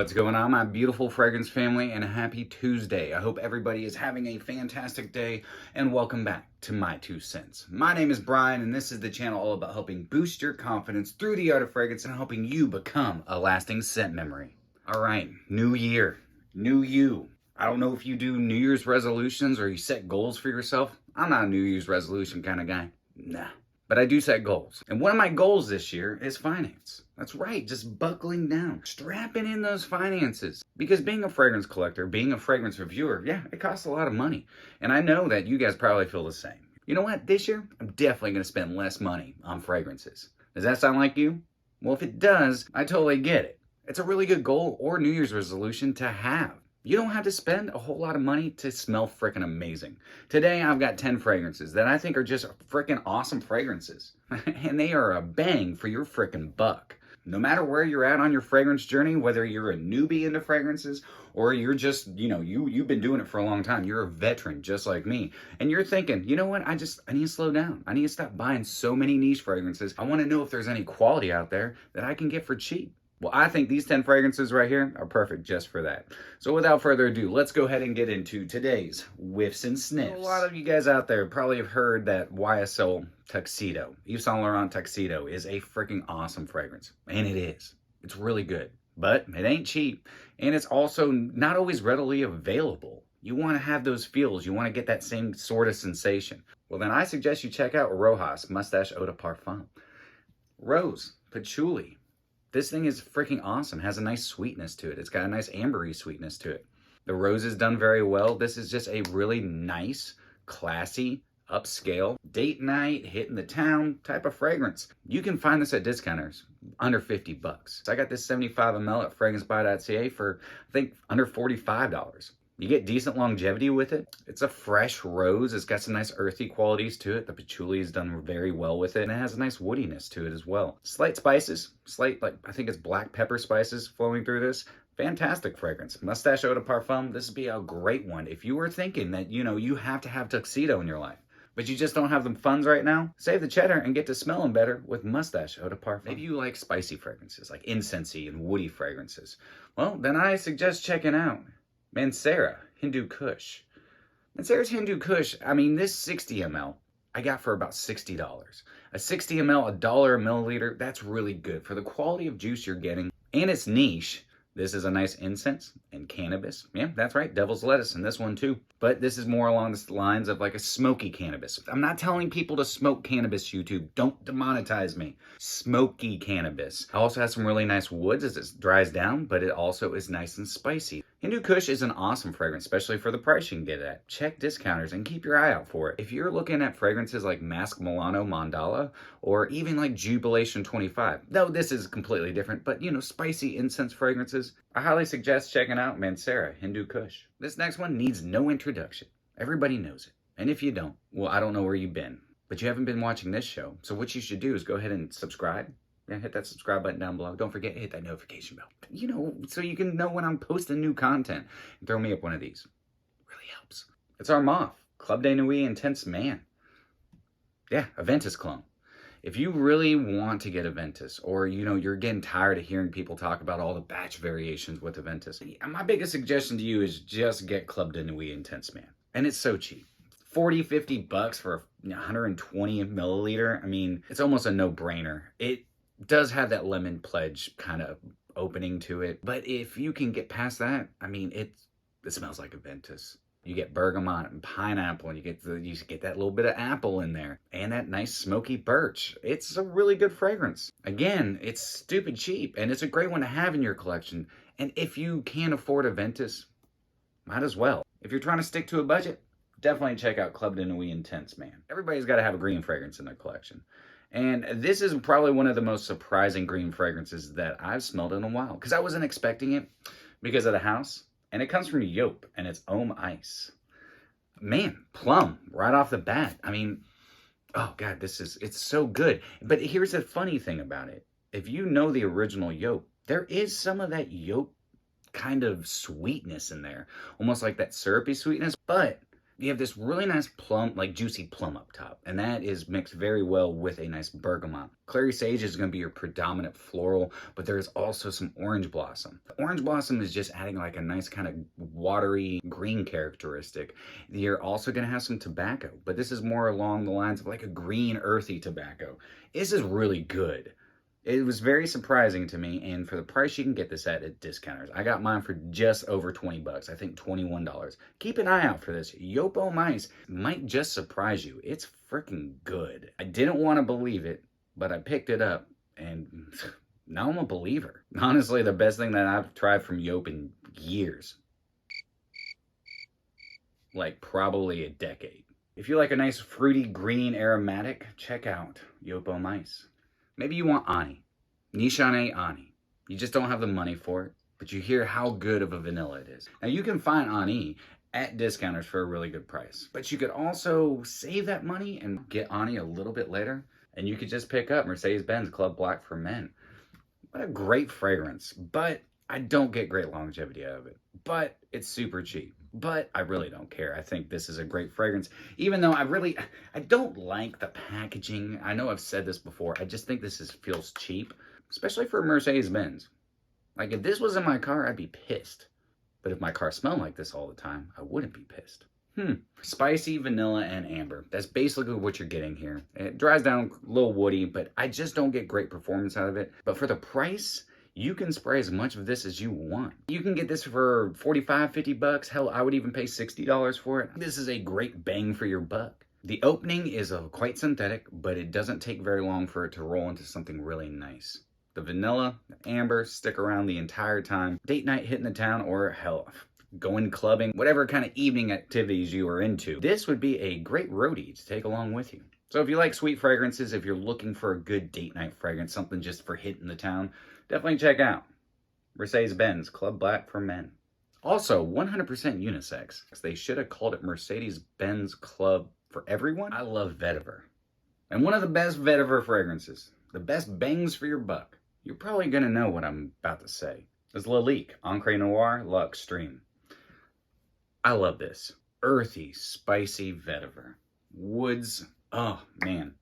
What's going on, my beautiful fragrance family, and a happy Tuesday. I hope everybody is having a fantastic day, and welcome back to My2Scents. My name is Brian, and this is the channel all about helping boost your confidence through the art of fragrance and helping you become a lasting scent memory. All right, new year, new you. I don't know if you do New Year's resolutions or you set goals for yourself. I'm not a New Year's resolution kind of guy. Nah. But I do set goals. And one of my goals this year is finance. That's right, just buckling down, strapping in those finances. Because being a fragrance collector, being a fragrance reviewer, yeah, it costs a lot of money. And I know that you guys probably feel the same. You know what, this year, I'm definitely gonna spend less money on fragrances. Does that sound like you? Well, if it does, I totally get it. It's a really good goal or New Year's resolution to have. You don't have to spend a whole lot of money to smell frickin' amazing. Today, I've got 10 fragrances that I think are just frickin' awesome fragrances. And they are a bang for your frickin' buck. No matter where you're at on your fragrance journey, whether you're a newbie into fragrances or you're just, you've been doing it for a long time. You're a veteran just like me. And you're thinking, you know what? I need to slow down. I need to stop buying so many niche fragrances. I want to know if there's any quality out there that I can get for cheap. Well, I think these 10 fragrances right here are perfect just for that. So without further ado, let's go ahead and get into today's whiffs and sniffs. A lot of you guys out there probably have heard that YSL Tuxedo, Yves Saint Laurent Tuxedo, is a freaking awesome fragrance. And it is. It's really good. But it ain't cheap. And it's also not always readily available. You want to have those feels. You want to get that same sort of sensation. Well, then I suggest you check out ROCHAS Moustache Eau de Parfum. Rose, patchouli. This thing is freaking awesome. Has a nice sweetness to it. It's got a nice ambery sweetness to it. The rose is done very well. This is just a really nice, classy, upscale, date night, hitting the town type of fragrance. You can find this at discounters under 50 bucks. So I got this 75 ml at fragrancebuy.ca for, I think, under $45. You get decent longevity with it. It's a fresh rose. It's got some nice earthy qualities to it. The patchouli is done very well with it. And it has a nice woodiness to it as well. Slight spices. Slight, I think it's black pepper spices flowing through this. Fantastic fragrance. Moustache Eau de Parfum. This would be a great one. If you were thinking that, you have to have tuxedo in your life, but you just don't have the funds right now, save the cheddar and get to smelling better with Moustache Eau de Parfum. Maybe you like spicy fragrances, like incensey and woody fragrances. Well, then I suggest checking out MANCERA Hindu KUSH. MANCERA's Hindu KUSH, this 60 ml, I got for about $60. A 60 ml, $1 a milliliter, that's really good for the quality of juice you're getting. And it's niche. This is a nice incense and cannabis. Yeah, that's right, devil's lettuce in this one too. But this is more along the lines of like a smoky cannabis. I'm not telling people to smoke cannabis, YouTube. Don't demonetize me. Smoky cannabis. It also has some really nice woods as it dries down, but it also is nice and spicy. Hindu KUSH is an awesome fragrance, especially for the price you can get it at. Check discounters and keep your eye out for it. If you're looking at fragrances like Mask Milano Mandala or even like Jubilation 25, though this is completely different, but spicy incense fragrances, I highly suggest checking out MANCERA Hindu KUSH. This next one needs no introduction. Everybody knows it. And if you don't, well, I don't know where you've been, but you haven't been watching this show. So what you should do is go ahead and subscribe. Yeah, hit that subscribe button down below. Don't forget to hit that notification bell. So you can know when I'm posting new content. And throw me up one of these. Really helps. It's ARMAF, Club de Nuit Intense Man. Yeah, a Ventus clone. If you really want to get a Ventus, or you're getting tired of hearing people talk about all the batch variations with a Ventus, my biggest suggestion to you is just get Club de Nuit Intense Man. And it's so cheap. 40, 50 bucks for 120 milliliter. It's almost a no-brainer. It does have that lemon pledge kind of opening to it, but if you can get past that, it smells like a Ventus. You get bergamot and pineapple, and you get that little bit of apple in there, and that nice smoky birch. It's a really good fragrance. Again, it's stupid cheap, and it's a great one to have in your collection. And if you can't afford a Ventus, might as well. If you're trying to stick to a budget, definitely check out Club de Nuit Intense Man. Everybody's got to have a green fragrance in their collection. And this is probably one of the most surprising green fragrances that I've smelled in a while, because I wasn't expecting it because of the house. And it comes from JOOP, and it's Homme Ice. Man, plum, right off the bat. Oh God, it's so good. But here's the funny thing about it. If you know the original JOOP, there is some of that JOOP kind of sweetness in there. Almost like that syrupy sweetness, but You have this really nice plum, like juicy plum up top, and that is mixed very well with a nice bergamot. Clary sage is going to be your predominant floral, but there's also some orange blossom. The orange blossom is just adding like a nice kind of watery green characteristic. You're also going to have some tobacco, but this is more along the lines of like a green earthy tobacco. This is really good. It was very surprising to me, and for the price you can get this at discounters. I got mine for just over 20 bucks, I think $21. Keep an eye out for this. Yopo Mice might just surprise you. It's freaking good. I didn't want to believe it, but I picked it up, and now I'm a believer. Honestly, the best thing that I've tried from Yope in years. Like probably a decade. If you like a nice fruity green aromatic, check out Yopo Mice. Maybe you want Ani, Nishane Ani. You just don't have the money for it, but you hear how good of a vanilla it is. Now you can find Ani at discounters for a really good price, but you could also save that money and get Ani a little bit later, and you could just pick up Mercedes-Benz Club Black for Men. What a great fragrance, but I don't get great longevity out of it, but it's super cheap. But I really don't care. I think this is a great fragrance, even though I don't like the packaging. I know I've said this before. I just think this feels cheap, especially for Mercedes-Benz. Like if this was in my car, I'd be pissed. But if my car smelled like this all the time, I wouldn't be pissed. Spicy, vanilla, and amber. That's basically what you're getting here. It dries down a little woody, but I just don't get great performance out of it. But for the price, you can spray as much of this as you want. You can get this for 45, 50 bucks. Hell, I would even pay $60 for it. This is a great bang for your buck. The opening is quite synthetic, but it doesn't take very long for it to roll into something really nice. The vanilla, the amber stick around the entire time. Date night hitting the town, or hell, going clubbing, whatever kind of evening activities you are into. This would be a great roadie to take along with you. So if you like sweet fragrances, if you're looking for a good date night fragrance, something just for hitting the town, definitely check out Mercedes-Benz Club Black for Men. Also, 100% unisex. They should have called it Mercedes-Benz Club for Everyone. I love vetiver. And one of the best vetiver fragrances, the best bangs for your buck, you're probably going to know what I'm about to say, is LALIQUE Encre Noir La Extreme. I love this. Earthy, spicy vetiver. Woods. Oh, man.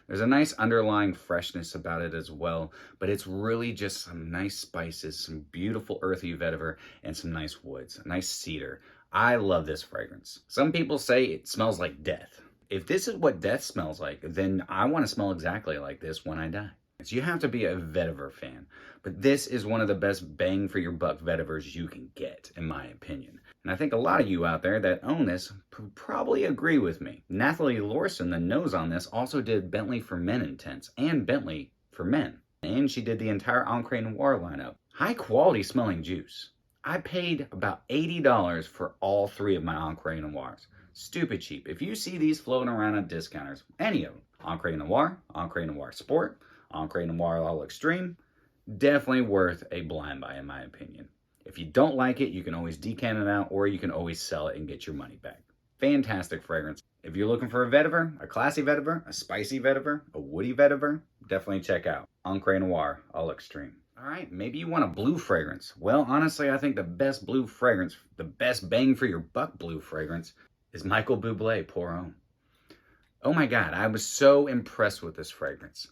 There's a nice underlying freshness about it as well, but it's really just some nice spices, some beautiful earthy vetiver, and some nice woods, a nice cedar. I love this fragrance. Some people say it smells like death. If this is what death smells like, then I want to smell exactly like this when I die. So you have to be a vetiver fan, but this is one of the best bang for your buck vetivers you can get, in my opinion. And I think a lot of you out there that own this probably agree with me. Nathalie Lorson, the nose on this, also did Bentley for Men Intense and Bentley for Men. And she did the entire Encre Noir lineup. High quality smelling juice. I paid about $80 for all three of my Encre Noirs. Stupid cheap. If you see these floating around at discounters, any of them, Encre Noir Sport, Encre Noir La Extreme, definitely worth a blind buy in my opinion. If you don't like it, you can always decant it out, or you can always sell it and get your money back. Fantastic fragrance. If you're looking for a vetiver, a classy vetiver, a spicy vetiver, a woody vetiver, definitely check out Encre Noir La Extreme. All right, maybe you want a blue fragrance. Well, honestly, I think the best blue fragrance, the best bang for your buck blue fragrance, is Michael Bublé Pour Homme. Oh my God, I was so impressed with this fragrance.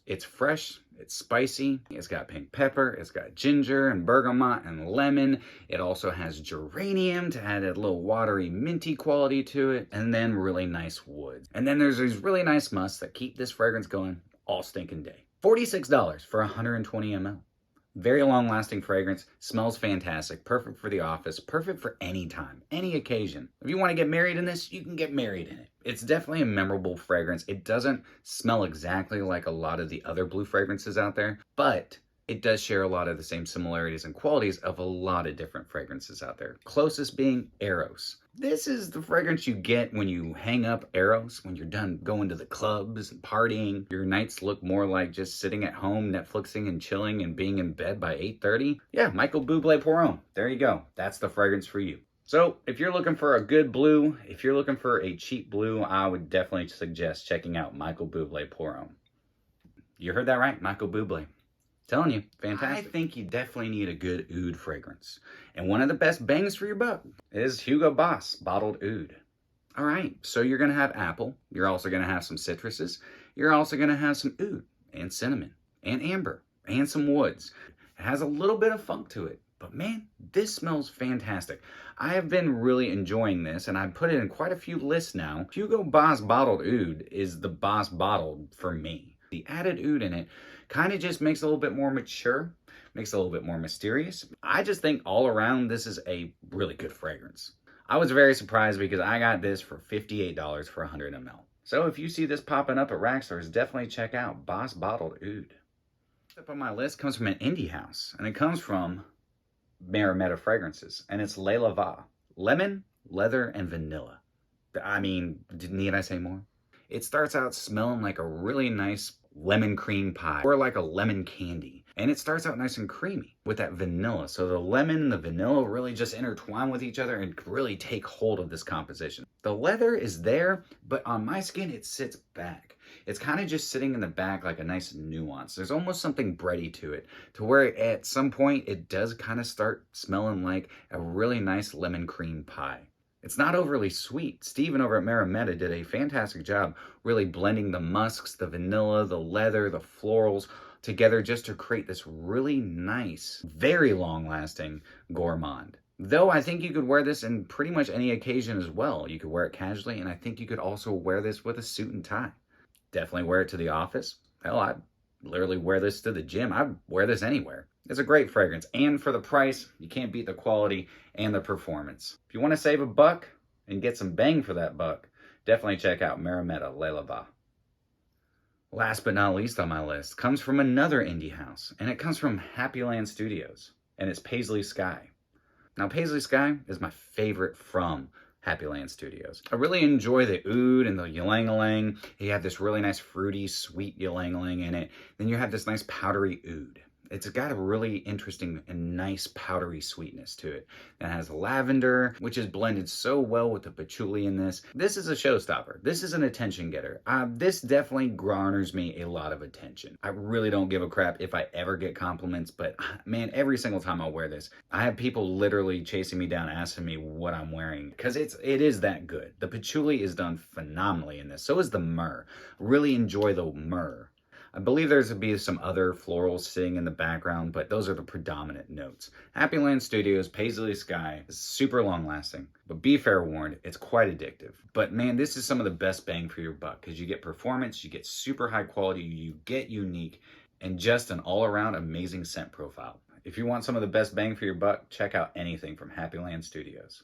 It's fresh, it's spicy, it's got pink pepper, it's got ginger and bergamot and lemon. It also has geranium to add a little watery minty quality to it, and then really nice woods. And then there's these really nice musks that keep this fragrance going all stinking day. $46 for 120 ml. Very long lasting fragrance, smells fantastic, perfect for the office, perfect for any time, any occasion. If you want to get married in this, you can get married in it. It's definitely a memorable fragrance. It doesn't smell exactly like a lot of the other blue fragrances out there, but it does share a lot of the same similarities and qualities of a lot of different fragrances out there. Closest being Eros. This is the fragrance you get when you hang up Eros, when you're done going to the clubs and partying. Your nights look more like just sitting at home, Netflixing and chilling and being in bed by 8:30. Yeah, Michael Bublé Pour Homme. There you go. That's the fragrance for you. So if you're looking for a good blue, if you're looking for a cheap blue, I would definitely suggest checking out Michael Bublé Pour Homme. You heard that right, Michael Bublé. Telling you, fantastic. I think you definitely need a good oud fragrance. And one of the best bangs for your buck is Hugo Boss Bottled Oud. All right, so you're gonna have apple. You're also gonna have some citruses. You're also gonna have some oud and cinnamon and amber and some woods. It has a little bit of funk to it, but man, this smells fantastic. I have been really enjoying this, and I've put it in quite a few lists now. Hugo Boss Bottled Oud is the Boss Bottled for me. The added oud in it kind of just makes it a little bit more mature, makes it a little bit more mysterious. I just think all around this is a really good fragrance. I was very surprised because I got this for $58 for 100 ml. So if you see this popping up at rack stores, definitely check out Boss Bottled Oud. Up on my list comes from an indie house, and it comes from Meremeta Fragrances, and it's Le Lava. Lemon, leather, and vanilla. I mean, need I say more? It starts out smelling like a really nice lemon cream pie, or like a lemon candy. And it starts out nice and creamy with that vanilla. So the lemon and the vanilla really just intertwine with each other and really take hold of this composition. The leather is there, but on my skin, it sits back. It's kind of just sitting in the back like a nice nuance. There's almost something bready to it, to where at some point it does kind of start smelling like a really nice lemon cream pie. It's not overly sweet. Steven over at Meremeta did a fantastic job really blending the musks, the vanilla, the leather, the florals together just to create this really nice, very long-lasting gourmand. Though I think you could wear this in pretty much any occasion as well. You could wear it casually, and I think you could also wear this with a suit and tie. Definitely wear it to the office. Hell, I'd literally wear this to the gym. I'd wear this anywhere. It's a great fragrance, and for the price, you can't beat the quality and the performance. If you want to save a buck and get some bang for that buck, definitely check out Meremeta Le Lava. Last but not least on my list comes from another indie house, and it comes from HAPPYLAND Studios, and it's Paisley Sky. Now, Paisley Sky is my favorite from HAPPYLAND Studios. I really enjoy the oud and the ylang-ylang. You have this really nice fruity, sweet ylang-ylang in it. Then you have this nice powdery oud. It's got a really interesting and nice powdery sweetness to it. It has lavender, which is blended so well with the patchouli in this. This is a showstopper. This is an attention getter. This definitely garners me a lot of attention. I really don't give a crap if I ever get compliments, but man, every single time I wear this, I have people literally chasing me down, asking me what I'm wearing, because it is that good. The patchouli is done phenomenally in this. So is the myrrh. Really enjoy the myrrh. I believe there's going to be some other florals sitting in the background, but those are the predominant notes. HAPPYLAND Studios, Paisley Sky is super long lasting, but be fair warned, it's quite addictive. But man, this is some of the best bang for your buck, because you get performance, you get super high quality, you get unique, and just an all-around amazing scent profile. If you want some of the best bang for your buck, check out anything from HAPPYLAND Studios.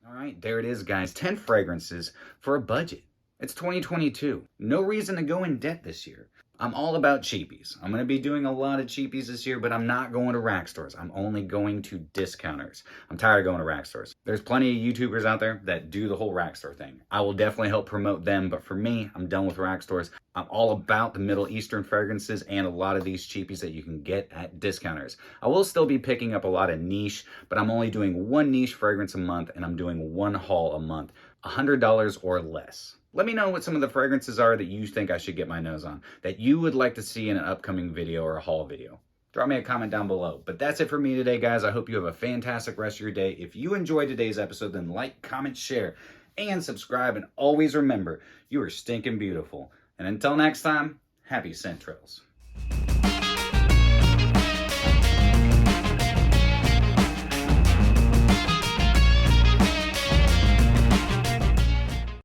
All right, there it is, guys. 10 fragrances for a budget. It's 2022. No reason to go in debt this year. I'm all about cheapies. I'm going to be doing a lot of cheapies this year, but I'm not going to rack stores. I'm only going to discounters. I'm tired of going to rack stores. There's plenty of YouTubers out there that do the whole rack store thing. I will definitely help promote them, but for me, I'm done with rack stores. I'm all about the Middle Eastern fragrances and a lot of these cheapies that you can get at discounters. I will still be picking up a lot of niche, but I'm only doing one niche fragrance a month, and I'm doing one haul a month, $100 or less. Let me know what some of the fragrances are that you think I should get my nose on, that you would like to see in an upcoming video or a haul video. Drop me a comment down below. But that's it for me today, guys. I hope you have a fantastic rest of your day. If you enjoyed today's episode, then like, comment, share, and subscribe. And always remember, you are stinking beautiful. And until next time, happy scent trails.